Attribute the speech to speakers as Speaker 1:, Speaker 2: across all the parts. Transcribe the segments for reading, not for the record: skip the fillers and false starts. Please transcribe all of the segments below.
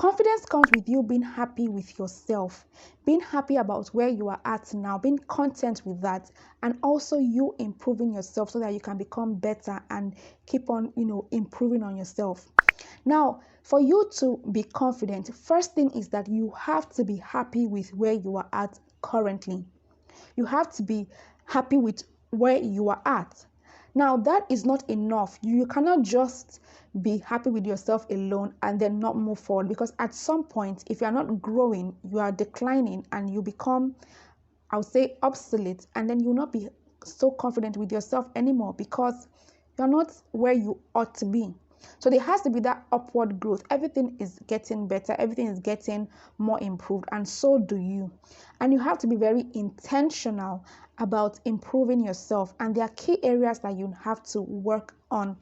Speaker 1: Confidence comes with you being happy with yourself, being happy about where you are at now, being content with that, and also you improving yourself so that you can become better and keep on, improving on yourself. Now, for you to be confident, first thing is that you have to be happy with where you are at currently. You have to be happy with where you are at. Now, that is not enough. You cannot just be happy with yourself alone and then not move forward, because at some point, if you are not growing, you are declining and you become, I would say, obsolete, and then you will not be so confident with yourself anymore because you're not where you ought to be. So there has to be that upward growth. Everything is getting better, everything is getting more improved, and so do you. And you have to be very intentional about improving yourself. And there are key areas that you have to work on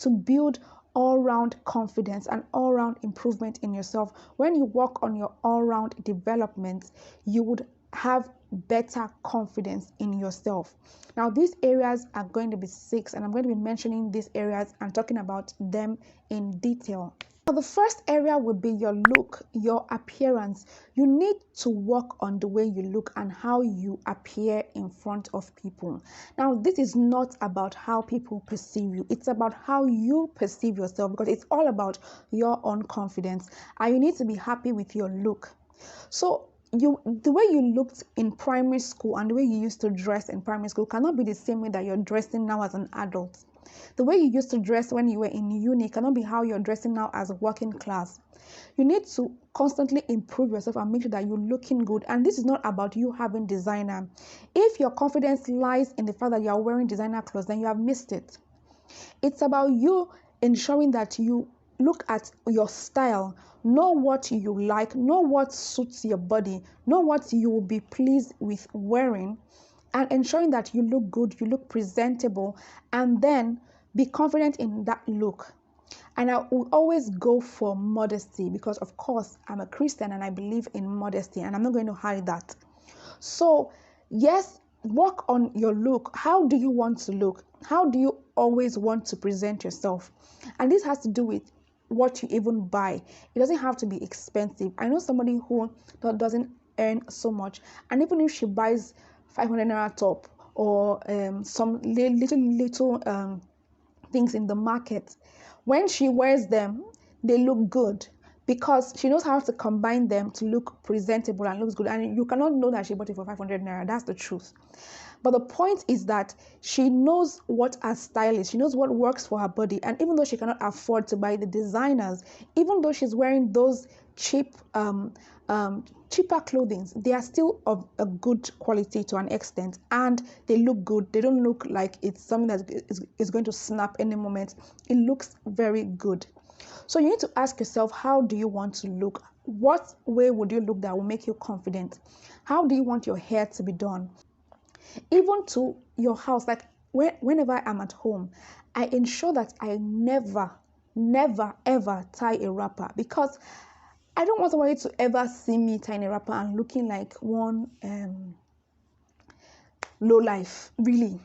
Speaker 1: to build all-round confidence and all-round improvement in yourself. When you work on your all-round development, you would have better confidence in yourself. Now, these areas are going to be 6, and I'm going to be mentioning these areas and talking about them in detail. Now, the first area would be your look, your appearance. You need to work on the way you look and how you appear in front of people. Now, this is not about how people perceive you. It's about how you perceive yourself, because it's all about your own confidence. And you need to be happy with your look. So, the way you looked in primary school and the way you used to dress in primary school cannot be the same way that you're dressing now as an adult. The way you used to dress when you were in uni cannot be how you're dressing now as a working class. You need to constantly improve yourself and make sure that you're looking good. And this is not about you having designer. If your confidence lies in the fact that you are wearing designer clothes, then you have missed it. It's about you ensuring that you look at your style, know what you like, know what suits your body, know what you will be pleased with wearing, and ensuring that you look good, you look presentable, and then be confident in that look. And I will always go for modesty because, of course, I'm a Christian and I believe in modesty, and I'm not going to hide that. So, yes, work on your look. How do you want to look? How do you always want to present yourself? And this has to do with what you even buy. It doesn't have to be expensive. I know somebody who doesn't earn so much, and even if she buys 500 naira top or some little things in the market, when she wears them, they look good because she knows how to combine them to look presentable and looks good. And you cannot know that she bought it for 500 naira. That's the truth. But the point is that she knows what her style is. She knows what works for her body. And even though she cannot afford to buy the designers, even though she's wearing those cheaper clothing, they are still of a good quality to an extent, and they look good. They don't look like it's something that is going to snap any moment. It looks very good. So you need to ask yourself, how do you want to look? What way would you look that will make you confident? How do you want your hair to be done? Even to your house, like whenever I'm at home, I ensure that I never ever tie a wrapper, because I don't want somebody to ever see me tying a wrapper and looking like one low life. Really,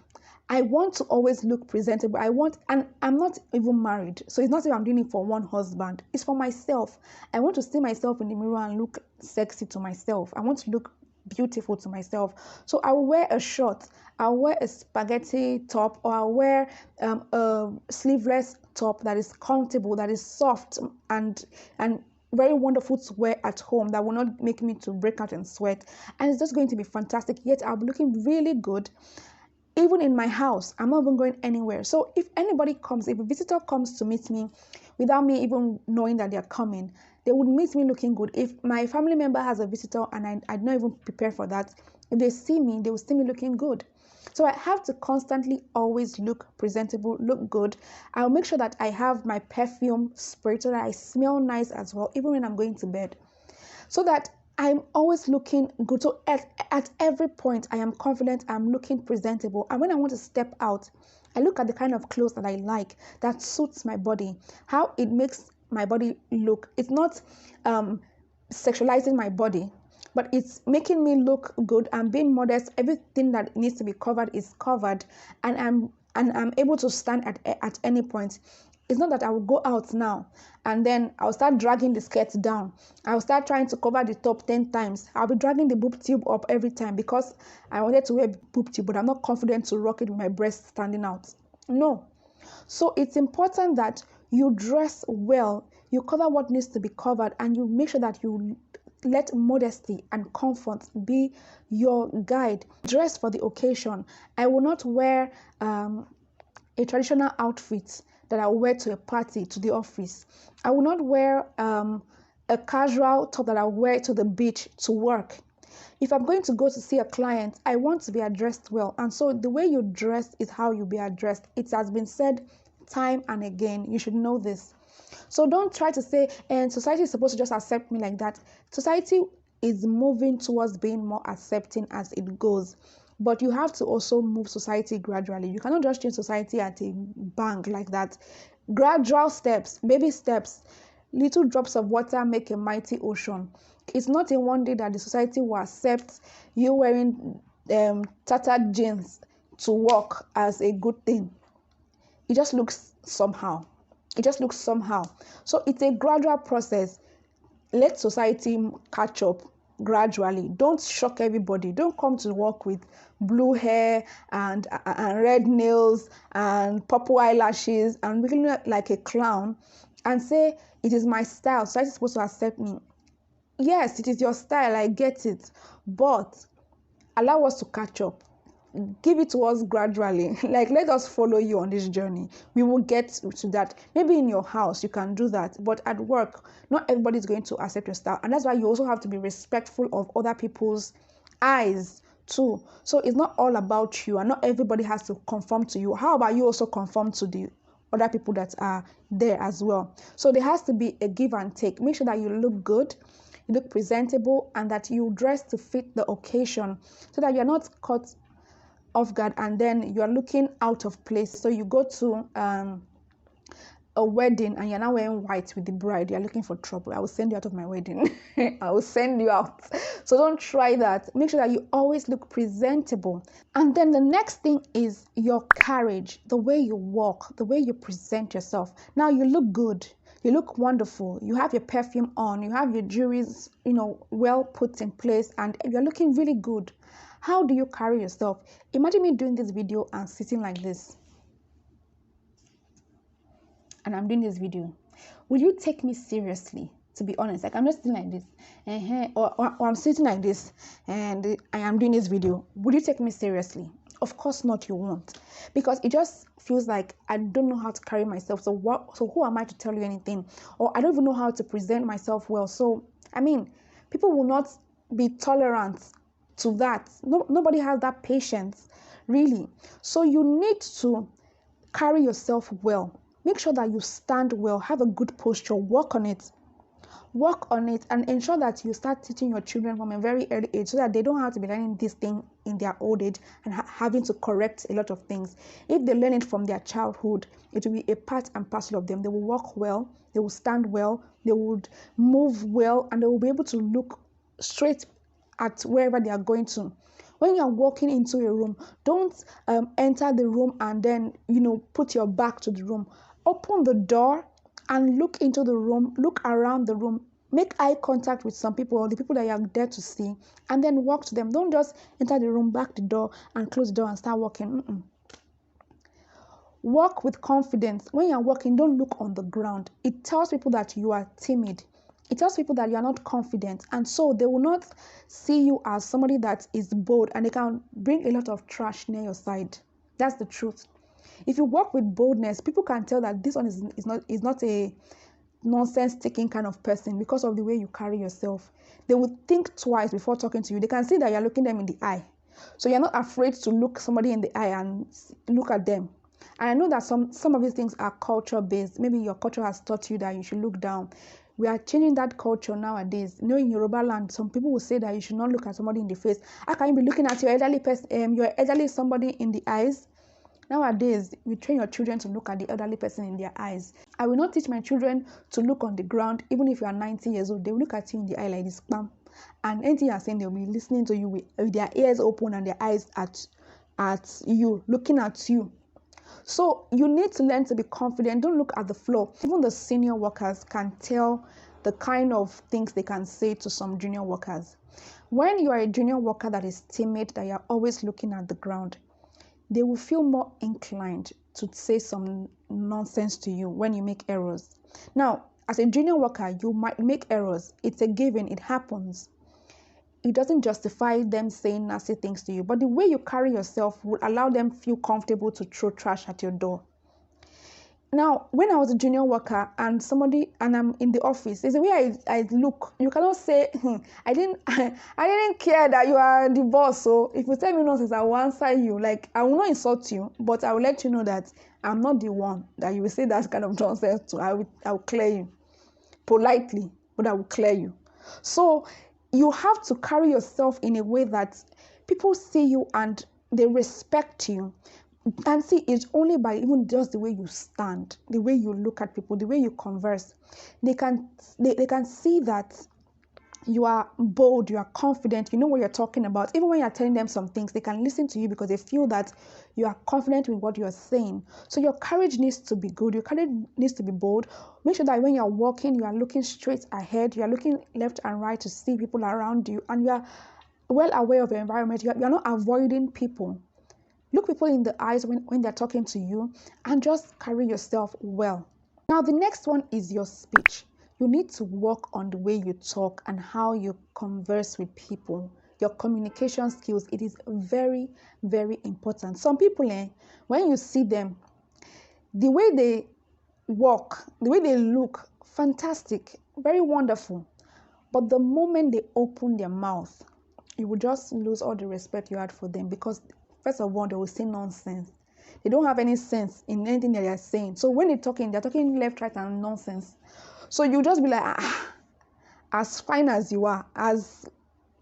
Speaker 1: I want to always look presentable. And I'm not even married, so it's not like I'm doing it for one husband. It's for myself. I want to see myself in the mirror and look sexy to myself. I want to look beautiful to myself. So I will wear a short, I'll wear a spaghetti top, or I'll wear a sleeveless top that is comfortable, that is soft and very wonderful to wear at home, that will not make me to break out in sweat, and it's just going to be fantastic. Yet I'll be looking really good. Even in my house, I'm not even going anywhere. So if anybody comes, if a visitor comes to meet me without me even knowing that they're coming, they would meet me looking good. If my family member has a visitor and I'd not even prepare for that, if they see me, they will see me looking good. So I have to constantly always look presentable, look good. I'll make sure that I have my perfume sprayed so that I smell nice as well, even when I'm going to bed, so that I'm always looking good. So at every point, I am confident, I'm looking presentable. And when I want to step out, I look at the kind of clothes that I like, that suits my body, how it makes my body look. It's not sexualizing my body, but it's making me look good. I'm being modest. Everything that needs to be covered is covered, and I'm able to stand at any point. It's not that I will go out now and then I'll start dragging the skirt down. I'll start trying to cover the top 10 times. I'll be dragging the boob tube up every time because I wanted to wear boob tube, but I'm not confident to rock it with my breast standing out. No. So it's important that you dress well, you cover what needs to be covered, and you make sure that you let modesty and comfort be your guide. Dress for the occasion. I will not wear a traditional outfit that I will wear to a party, to the office. I will not wear a casual top that I will wear to the beach to work. If I'm going to go to see a client, I want to be addressed well. And so the way you dress is how you'll be addressed. It has been said time and again. You should know this. So don't try to say, and society is supposed to just accept me like that. Society is moving towards being more accepting as it goes. But you have to also move society gradually. You cannot just change society at a bang like that. Gradual steps, baby steps, little drops of water make a mighty ocean. It's not in one day that the society will accept you wearing tattered jeans to work as a good thing. It just looks somehow. It just looks somehow. So it's a gradual process. Let society catch up gradually. Don't shock everybody. Don't come to work with blue hair and red nails and purple eyelashes and looking like a clown and say, it is my style. Society is supposed to accept me. Yes, it is your style. I get it. But allow us to catch up. Give it to us gradually. Like, let us follow you on this journey. We will get to that. Maybe in your house, you can do that. But at work, not everybody is going to accept your style. And that's why you also have to be respectful of other people's eyes too. So it's not all about you, and not everybody has to conform to you. How about you also conform to the other people that are there as well? So there has to be a give and take. Make sure that you look good, you look presentable, and that you dress to fit the occasion so that you're not caught off guard and then you're looking out of place. So you go to a wedding and you're now wearing white with the bride, you're looking for trouble. I will send you out of my wedding. I will send you out. So don't try that. Make sure that you always look presentable. And then the next thing is your carriage, the way you walk, the way you present yourself. Now you look good. You look wonderful. You have your perfume on. You have your jewelries, well put in place, and you're looking really good. How do you carry yourself? Imagine me doing this video and sitting like this. And I'm doing this video. Will you take me seriously? To be honest, like I'm just sitting like this, or I'm sitting like this, and I am doing this video. Will you take me seriously? Of course not. You won't, because it just feels like I don't know how to carry myself. So who am I to tell you anything? Or I don't even know how to present myself well. So people will not be tolerant to that. Nobody has that patience, really. So you need to carry yourself well. Make sure that you stand well, have a good posture, work on it, and ensure that you start teaching your children from a very early age so that they don't have to be learning this thing in their old age and having to correct a lot of things. If they learn it from their childhood, it will be a part and parcel of them. They will walk well, they will stand well, they would move well, and they will be able to look straight at wherever they are going to. When you are walking into a room, don't enter the room and then put your back to the room. Open the door and look into the room, look around the room, make eye contact with some people or the people that you are there to see, and then walk to them. Don't just enter the room, back the door, and close the door and start walking. Walk with confidence. When you are walking, don't look on the ground. It tells people that you are timid. It tells people that you are not confident, and so they will not see you as somebody that is bold, and they can bring a lot of trash near your side. That's the truth. If you walk with boldness, people can tell that this one is not a nonsense-taking kind of person because of the way you carry yourself. They will think twice before talking to you. They can see that you're looking them in the eye. So you're not afraid to look somebody in the eye and look at them. And I know that some of these things are culture-based. Maybe your culture has taught you that you should look down. We are changing that culture nowadays. In Yoruba land, some people will say that you should not look at somebody in the face. How can you be looking at your elderly somebody in the eyes? Nowadays, we train your children to look at the elderly person in their eyes. I will not teach my children to look on the ground, even if you are 90 years old. They will look at you in the eye like this, bam. And anything you are saying, they will be listening to you with their ears open and their eyes at you, looking at you. So you need to learn to be confident. Don't look at the flaw. Even the senior workers can tell the kind of things they can say to some junior workers. When you are a junior worker that is timid, that you are always looking at the ground, they will feel more inclined to say some nonsense to you when you make errors. Now, as a junior worker, you might make errors. It's a given, it happens. It doesn't justify them saying nasty things to you, but the way you carry yourself would allow them feel comfortable to throw trash at your door. Now, when I was a junior worker and I'm in the office, there's a way I look. You cannot say, I didn't care that you are the boss. So if you tell me nonsense, I will answer you. Like, I will not insult you, but I will let you know that I'm not the one that you will say that kind of nonsense to. I will clear you politely, but I will clear you. So you have to carry yourself in a way that people see you and they respect you. And see, it's only by even just the way you stand, the way you look at people, the way you converse, they can see that you are bold, you are confident, you know what you're talking about. Even when you're telling them some things, they can listen to you because they feel that you are confident with what you're saying. So your courage needs to be good. Your courage needs to be bold. Make sure that when you're walking, you are looking straight ahead. You are looking left and right to see people around you, and you are well aware of your environment. You're not avoiding people. Look people in the eyes when they're talking to you, and just carry yourself well. Now, the next one is your speech. You need to work on the way you talk and how you converse with people. Your communication skills, it is very, very important. Some people, when you see them, the way they walk, the way they look, fantastic, very wonderful. But the moment they open their mouth, you will just lose all the respect you had for them, because first of all, they will say nonsense. They don't have any sense in anything that they are saying. So when they're talking left, right, and nonsense. So you just be like, as fine as you are, as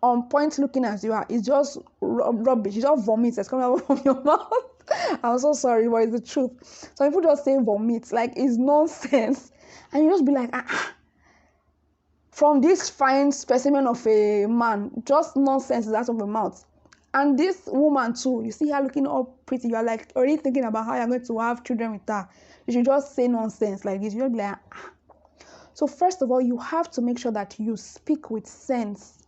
Speaker 1: on point looking as you are, it's just rubbish. It's just vomit that's coming out from your mouth. I'm so sorry, but it's the truth. So people just say vomit, like it's nonsense. And you just be like, from this fine specimen of a man, just nonsense is out of the mouth. And this woman too, you see her looking all pretty, you are like already thinking about how you're going to have children with her. You should just say nonsense like this. You'll be like, So first of all, you have to make sure that you speak with sense.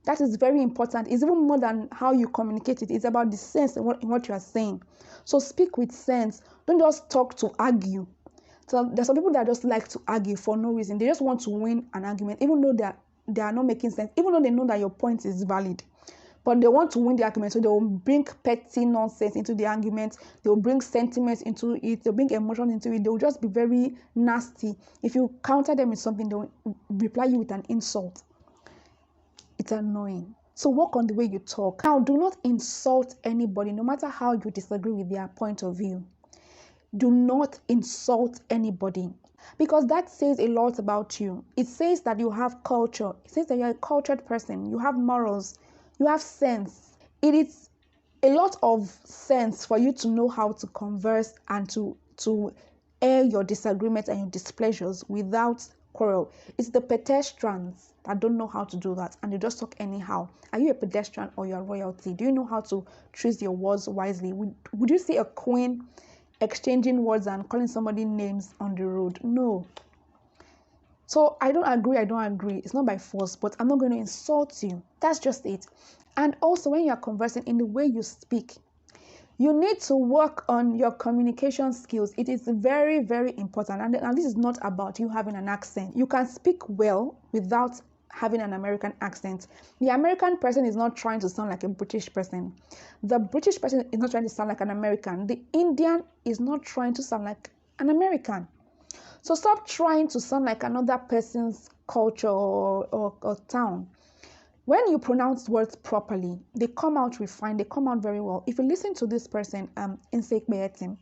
Speaker 1: That is very important. It's even more than how you communicate it. It's about the sense in what you are saying. So speak with sense. Don't just talk to argue. So there's some people that just like to argue for no reason. They just want to win an argument, even though they are not making sense, even though they know that your point is valid. But they want to win the argument, so they will bring petty nonsense into the argument. They will bring sentiments into it. They'll bring emotion into it. They will just be very nasty. If you counter them with something, they will reply you with an insult. It's annoying. So work on the way you talk. Now, do not insult anybody, no matter how you disagree with their point of view. Do not insult anybody, because that says a lot about you. It says that you have culture. It says that you're a cultured person. You have morals. You have sense. It is a lot of sense for you to know how to converse and to air your disagreements and your displeasures without quarrel. It's the pedestrians that don't know how to do that, and they just talk anyhow. Are you a pedestrian or you're royalty? Do you know how to choose your words wisely? Would you see a queen exchanging words and calling somebody names on the road? No. So I don't agree. It's not by force, but I'm not going to insult you. That's just it. And also, when you're conversing, in the way you speak, you need to work on your communication skills. It is very, very important. And this is not about you having an accent. You can speak well without having an American accent. The American person is not trying to sound like a British person. The British person is not trying to sound like an American. The Indian is not trying to sound like an American. So stop trying to sound like another person's culture or town. When you pronounce words properly, they come out refined, they come out very well. If you listen to this person, Insek Beyetim,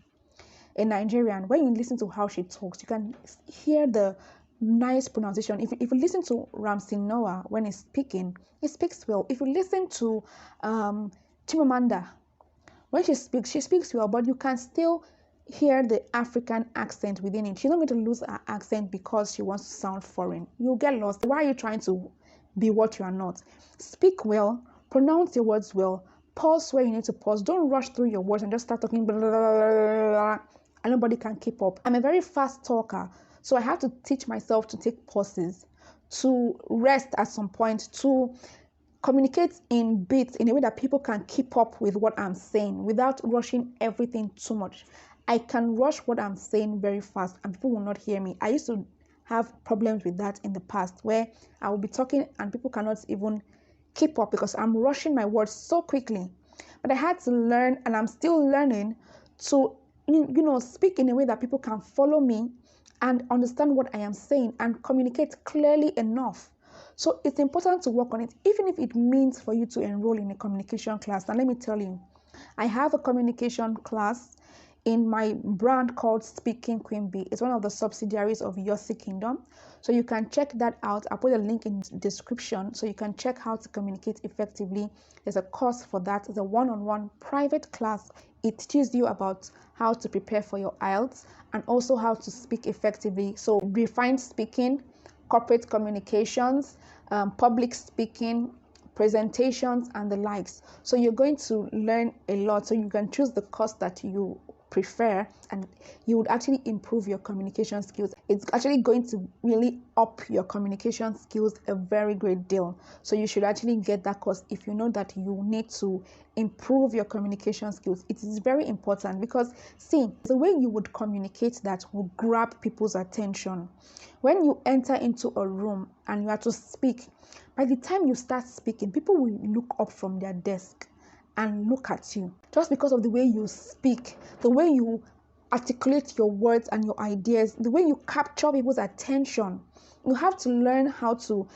Speaker 1: a Nigerian, when you listen to how she talks, you can hear the nice pronunciation. If you listen to Ramsey Noah when he's speaking, he speaks well. If you listen to Chimamanda, when she speaks well, but you can still hear the African accent within it. She's not going to lose her accent because she wants to sound foreign. You'll get lost. Why are you trying to be what you are not? Speak well, pronounce your words well, Pause where you need to pause. Don't rush through your words and just start talking blah, blah, blah, blah, blah, and nobody can keep up. I'm a very fast talker, so I have to teach myself to take pauses, to rest at some point, to communicate in bits in a way that people can keep up with what I'm saying without rushing everything too much. I can rush what I'm saying very fast and people will not hear me. I used to have problems with that in the past where I will be talking and people cannot even keep up because I'm rushing my words so quickly. But I had to learn, and I'm still learning, to speak in a way that people can follow me and understand what I am saying and communicate clearly enough. So it's important to work on it, even if it means for you to enroll in a communication class. Now let me tell you, I have a communication class in my brand called Speaking Queen Bee. It's one of the subsidiaries of Yosi Kingdom. So you can check that out. I'll put a link in the description so you can check how to communicate effectively. There's a course for that. It's a one-on-one private class. It teaches you about how to prepare for your IELTS and also how to speak effectively. So refined speaking, corporate communications, public speaking, presentations, and the likes. So you're going to learn a lot. So you can choose the course that you prefer and you would actually improve your communication skills. It's actually going to really up your communication skills a very great deal. So you should actually get that course if you know that you need to improve your communication skills. It is very important because see, the way you would communicate that will grab people's attention. When you enter into a room and you have to speak, by the time you start speaking, people will look up from their desk and look at you just because of the way you speak, the way you articulate your words and your ideas, the way you capture people's attention. You have to learn how to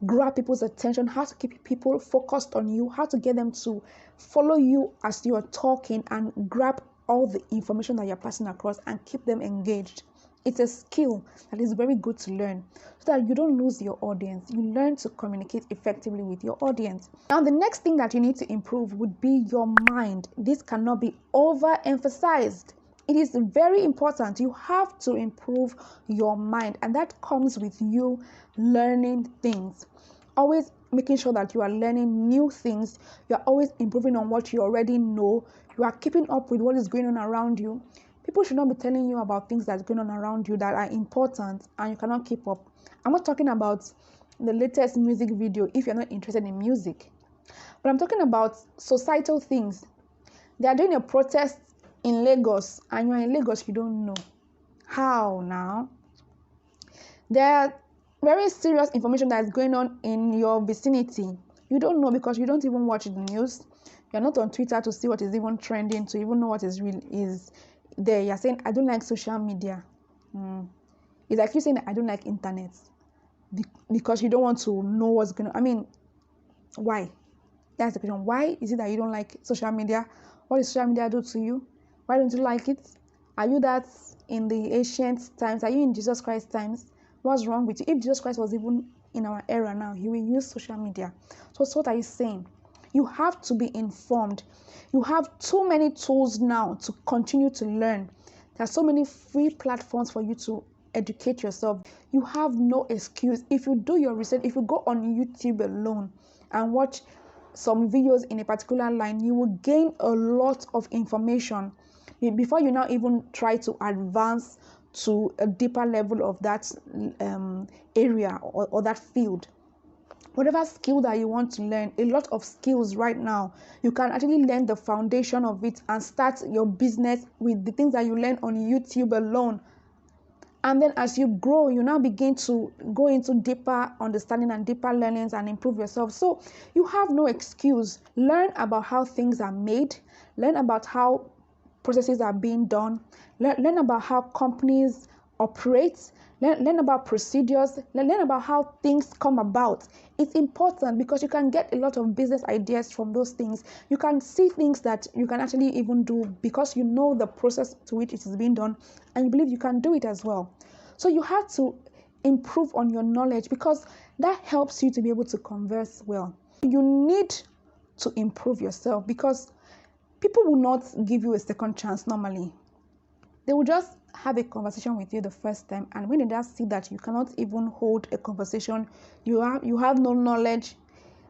Speaker 1: grab people's attention, how to keep people focused on you, how to get them to follow you as you are talking and grab all the information that you're passing across and keep them engaged. It's a skill that is very good to learn so that you don't lose your audience. You learn to communicate effectively with your audience. Now, the next thing that you need to improve would be your mind. This cannot be overemphasized. It is very important. You have to improve your mind, and that comes with you learning things. Always making sure that you are learning new things. You are always improving on what you already know. You are keeping up with what is going on around you. People should not be telling you about things that's going on around you that are important and you cannot keep up. I'm not talking about the latest music video if you're not interested in music, but I'm talking about societal things. They are doing a protest in Lagos and you're in Lagos, you don't know. How now? There are very serious information that is going on in your vicinity. You don't know because you don't even watch the news. You're not on Twitter to see what is even trending, to even know what is real is there. You're saying, I don't like social media. It's like you saying, I don't like internet because you don't want to know what's going on. I mean, why? That's the question. Why is it that you don't like social media? What does social media do to you? Why don't you like it? Are you that in the ancient times? Are you in Jesus Christ times? What's wrong with you? If Jesus Christ was even in our era now, he will use social media. So what are you saying? You have to be informed. You have too many tools now to continue to learn. There are so many free platforms for you to educate yourself. You have no excuse. If you do your research, if you go on YouTube alone and watch some videos in a particular line, you will gain a lot of information before you now even try to advance to a deeper level of that area or that field. Whatever skill that you want to learn, a lot of skills right now, you can actually learn the foundation of it and start your business with the things that you learn on YouTube alone. And then as you grow, you now begin to go into deeper understanding and deeper learnings and improve yourself. So you have no excuse. Learn about how things are made. Learn about how processes are being done. Learn about how companies operate. Learn about procedures. Learn about how things come about. It's important because you can get a lot of business ideas from those things. You can see things that you can actually even do because you know the process to which it is being done and you believe you can do it as well. So you have to improve on your knowledge because that helps you to be able to converse well. You need to improve yourself because people will not give you a second chance normally. They will just have a conversation with you the first time, and when they just see that you cannot even hold a conversation, you have no knowledge,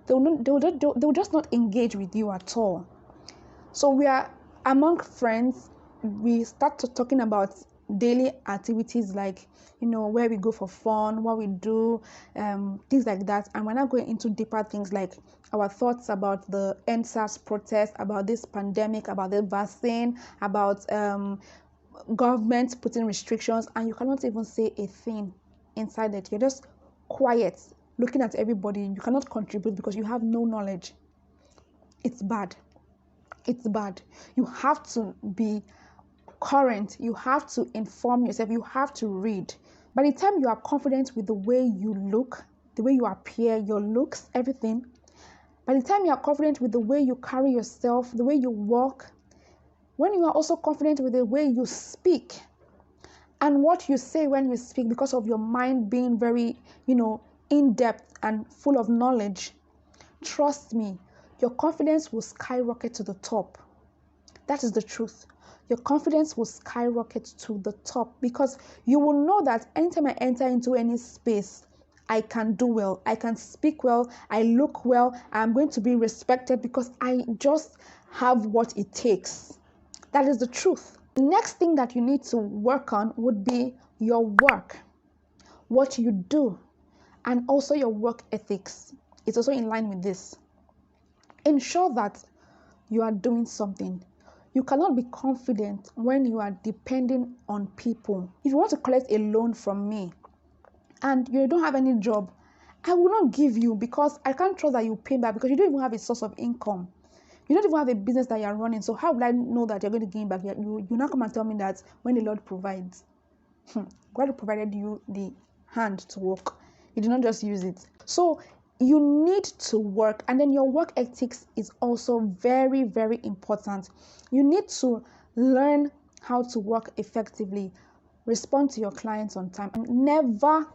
Speaker 1: they will just not engage with you at all. So we are among friends, we start talking about daily activities like, where we go for fun, what we do, things like that. And we're not going into deeper things like our thoughts about the NSAS protest, about this pandemic, about the vaccine, about government putting restrictions, and you cannot even say a thing inside it. You're just quiet, looking at everybody. You cannot contribute because you have no knowledge. It's bad. It's bad. You have to be current. You have to inform yourself. You have to read. By the time you are confident with the way you look, the way you appear, your looks, everything, by the time you are confident with the way you carry yourself, the way you walk, when you are also confident with the way you speak and what you say when you speak, because of your mind being very, in-depth and full of knowledge, trust me, your confidence will skyrocket to the top. That is the truth. Your confidence will skyrocket to the top because you will know that anytime I enter into any space, I can do well, I can speak well, I look well, I'm going to be respected because I just have what it takes. That is the truth. The next thing that you need to work on would be your work, what you do, and also your work ethics. It's also in line with this. Ensure that you are doing something. You cannot be confident when you are depending on people. If you want to collect a loan from me and you don't have any job, I will not give you because I can't trust that you pay back because you don't even have a source of income. You don't even have a business that you're running. So how will I know that you're going to give me back? You now come and tell me that when the Lord provides. God provided you the hand to work. You did not just use it. So you need to work, and then your work ethics is also very, very important. You need to learn how to work effectively, respond to your clients on time, and never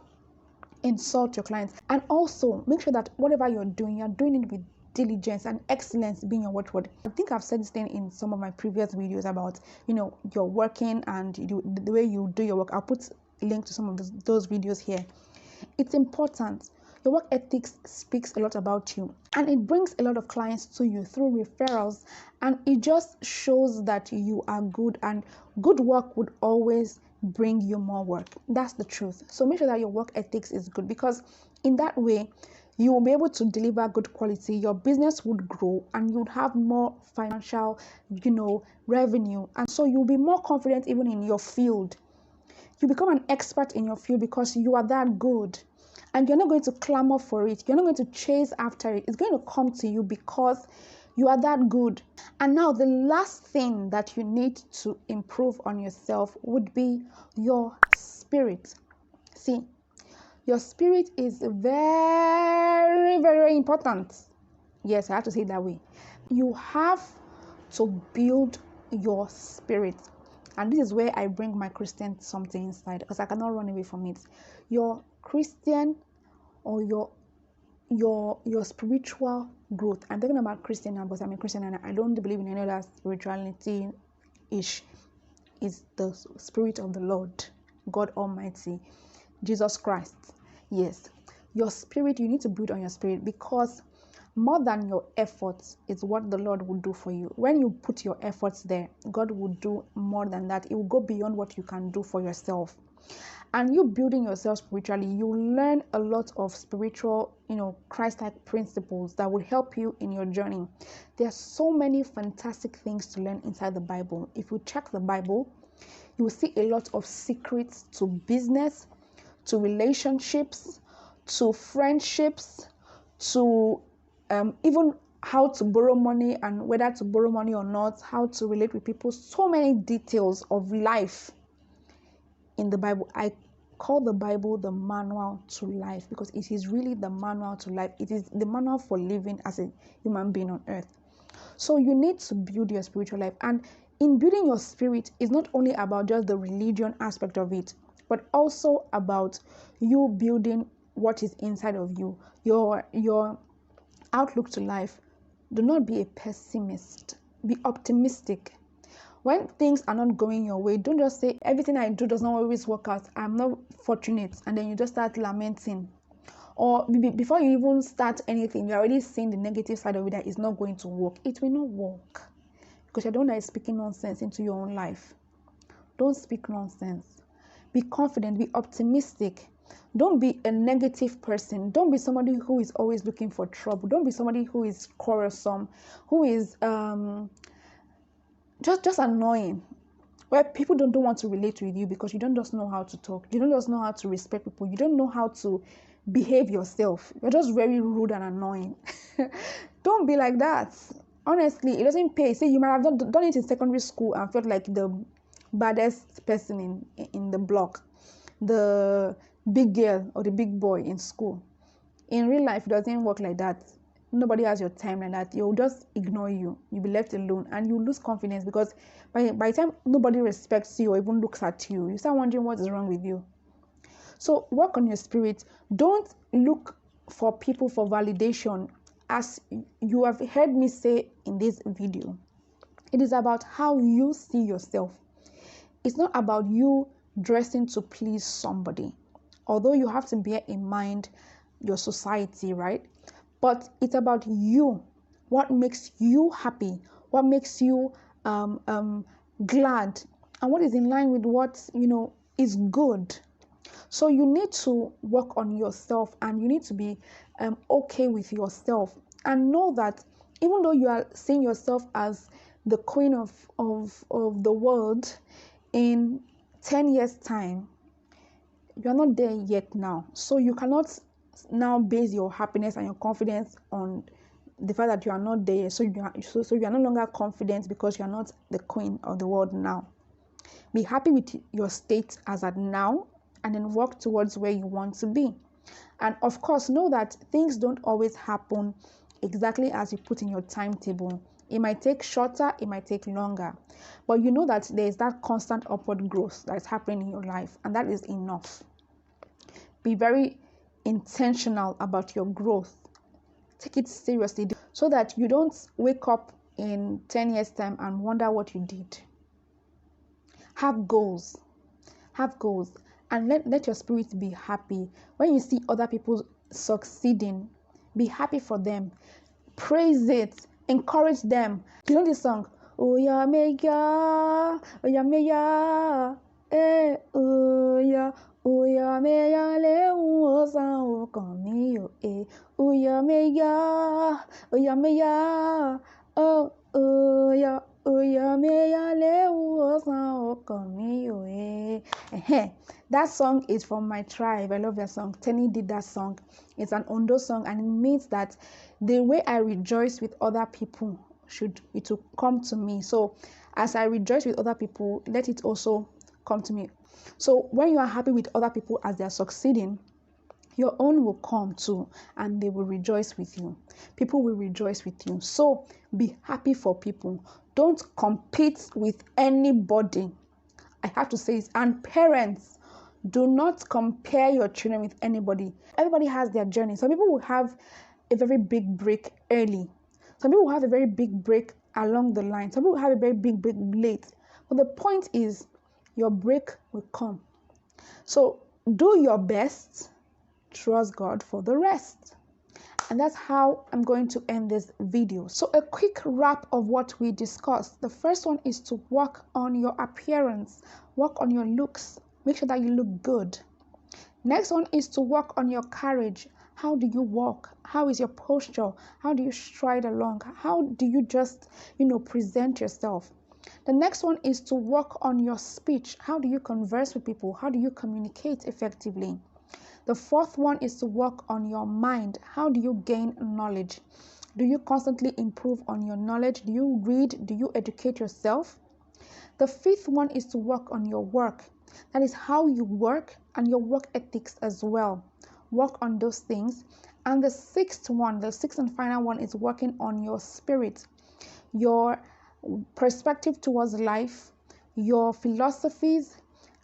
Speaker 1: insult your clients. And also make sure that whatever you're doing it with diligence and excellence being your watchword. I think I've said this thing in some of my previous videos about, your working and the way you do your work. I'll put a link to some of those videos here. It's important. Your work ethics speaks a lot about you, and it brings a lot of clients to you through referrals, and it just shows that you are good, and good work would always bring you more work. That's the truth. So make sure that your work ethics is good, because in that way you will be able to deliver good quality, your business would grow, and you would have more financial, revenue, and so you'll be more confident even in your field. You become an expert in your field because you are that good. And you're not going to clamor for it. You're not going to chase after it. It's going to come to you because you are that good. And now the last thing that you need to improve on yourself would be your spirit. See, your spirit is very, very important. Yes, I have to say it that way. You have to build your spirit. And this is where I bring my Christian something inside, because I cannot run away from it. Your Christian or your spiritual growth. I'm talking about Christian now because I'm a Christian and I don't believe in any other spirituality-ish. It's the Spirit of the Lord, God Almighty, Jesus Christ. Yes, your spirit, you need to build on your spirit, because more than your efforts is what the Lord will do for you. When you put your efforts there, God will do more than that. It will go beyond what you can do for yourself. And you building yourself spiritually, you learn a lot of spiritual, Christ-like principles that will help you in your journey. There are so many fantastic things to learn inside the Bible. If you check the Bible, you will see a lot of secrets to business, to relationships, to friendships, to even how to borrow money and whether to borrow money or not, how to relate with people. So many details of life in the Bible. I call the Bible the manual to life, because it is really the manual to life. It is the manual for living as a human being on earth. So you need to build your spiritual life, and in building your spirit is not only about just the religion aspect of it, but also about you building what is inside of you, your outlook to life. Do not be a pessimist, be optimistic. When things are not going your way, don't just say everything I do does not always work out, I'm not fortunate, and then you just start lamenting. Or before you even start anything, you're already seeing the negative side of it, that it's not going to work. It will not work. because you're the one that is speaking nonsense into your own life. Don't speak nonsense. Be confident, be optimistic. Don't be a negative person. Don't be somebody who is always looking for trouble. Don't be somebody who is quarrelsome, who is just annoying, where people don't want to relate with you because you don't just know how to talk. You don't just know how to respect people. You don't know how to behave yourself. You're just very rude and annoying. Don't be like that. Honestly, it doesn't pay. See, you might have done it in secondary school and felt like the baddest person in the block, the big girl or the big boy in school. In real life, it doesn't work like that. Nobody has your time like that. You'll just ignore you. You'll be left alone and you lose confidence, because by the time nobody respects you or even looks at you, you start wondering what is wrong with you. So work on your spirit. Don't look for people for validation. As you have heard me say in this video, it is about how you see yourself. It's not about you dressing to please somebody, although you have to bear in mind your society, right? But it's about you. What makes you happy? What makes you glad? And what is in line with what, is good? So you need to work on yourself, and you need to be okay with yourself, and know that even though you are seeing yourself as the queen of the world, in 10 years time, you're not there yet now. So you cannot now base your happiness and your confidence on the fact that you are not there. So you are no longer confident because you are not the queen of the world now. Be happy with your state as at now, and then work towards where you want to be. And of course, know that things don't always happen exactly as you put in your timetable. It might take shorter, it might take longer, but you know that there is that constant upward growth that is happening in your life, and that is enough. Be very intentional about your growth. Take it seriously, so that you don't wake up in 10 years time and wonder what you did. Have goals, and let your spirit be happy. When you see other people succeeding, be happy for them. Praise it, encourage them. You know this song? Oya meya, oya meya le uosan okan mi o oya meya, oya meya le uosan okan mi o That song is from my tribe. I love that song. Tenny did that song. It's an Ondo song, and it means that the way I rejoice with other people it will come to me. So as I rejoice with other people, let it also come to me. So when you are happy with other people as they are succeeding, your own will come too, and they will rejoice with you. People will rejoice with you. So be happy for people. Don't compete with anybody. I have to say it. And parents, do not compare your children with anybody. Everybody has their journey. Some people will have a very big break early. Some people will have a very big break along the line. Some people will have a very big break late. But the point is, your break will come. So do your best. Trust God for the rest. And that's how I'm going to end this video. So a quick wrap of what we discussed. The first one is to work on your appearance. Work on your looks. Make sure that you look good. Next one is to work on your courage. How do you walk? How is your posture? How do you stride along? How do you just, present yourself? The next one is to work on your speech. How do you converse with people? How do you communicate effectively? The fourth one is to work on your mind. How do you gain knowledge? Do you constantly improve on your knowledge? Do you read? Do you educate yourself? The fifth one is to work on your work. That is how you work, and your work ethics as well. Work on those things. And the sixth and final one, is working on your spirit, your perspective towards life, your philosophies,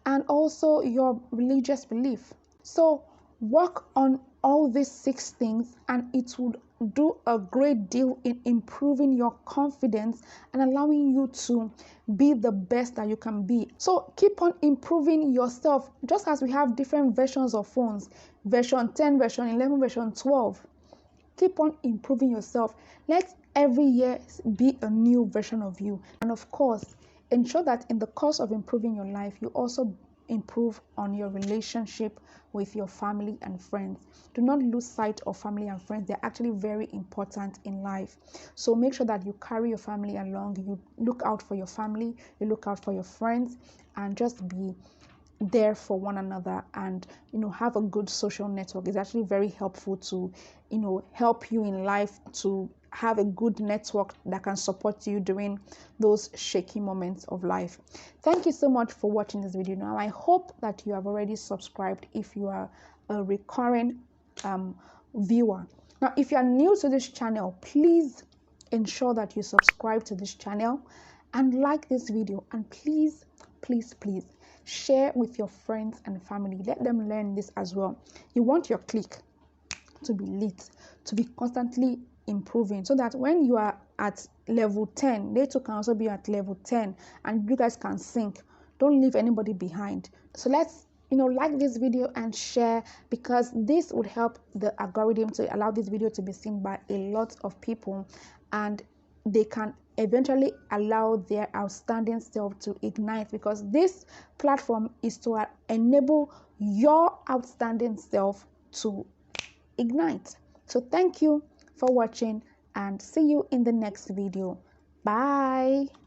Speaker 1: and also your religious belief. So work on all these 6 things, and it would do a great deal in improving your confidence and allowing you to be the best that you can be. So keep on improving yourself, just as we have different versions of phones, version 10, version 11, version 12. Keep on improving yourself. Let every year be a new version of you. And of course, ensure that in the course of improving your life, you also improve on your relationship with your family and friends. Do not lose sight of family and friends. They're actually very important in life. So make sure that you carry your family along. You look out for your family, you look out for your friends, and just be there for one another. And have a good social network. It's actually very helpful to help you in life, to have a good network that can support you during those shaky moments of life. Thank you so much for watching this video. Now I hope that you have already subscribed if you are a recurring viewer. Now if you are new to this channel, please ensure that you subscribe to this channel and like this video, and please share with your friends and family. Let them learn this as well. You want your clique to be lit, to be constantly improving, so that when you are at level 10, they too can also be at level 10 and you guys can sync. Don't leave anybody behind. So let's like this video and share, because this would help the algorithm to allow this video to be seen by a lot of people, and they can eventually allow their outstanding self to ignite, because this platform is to enable your outstanding self to ignite. So thank you for watching, and see you in the next video. Bye.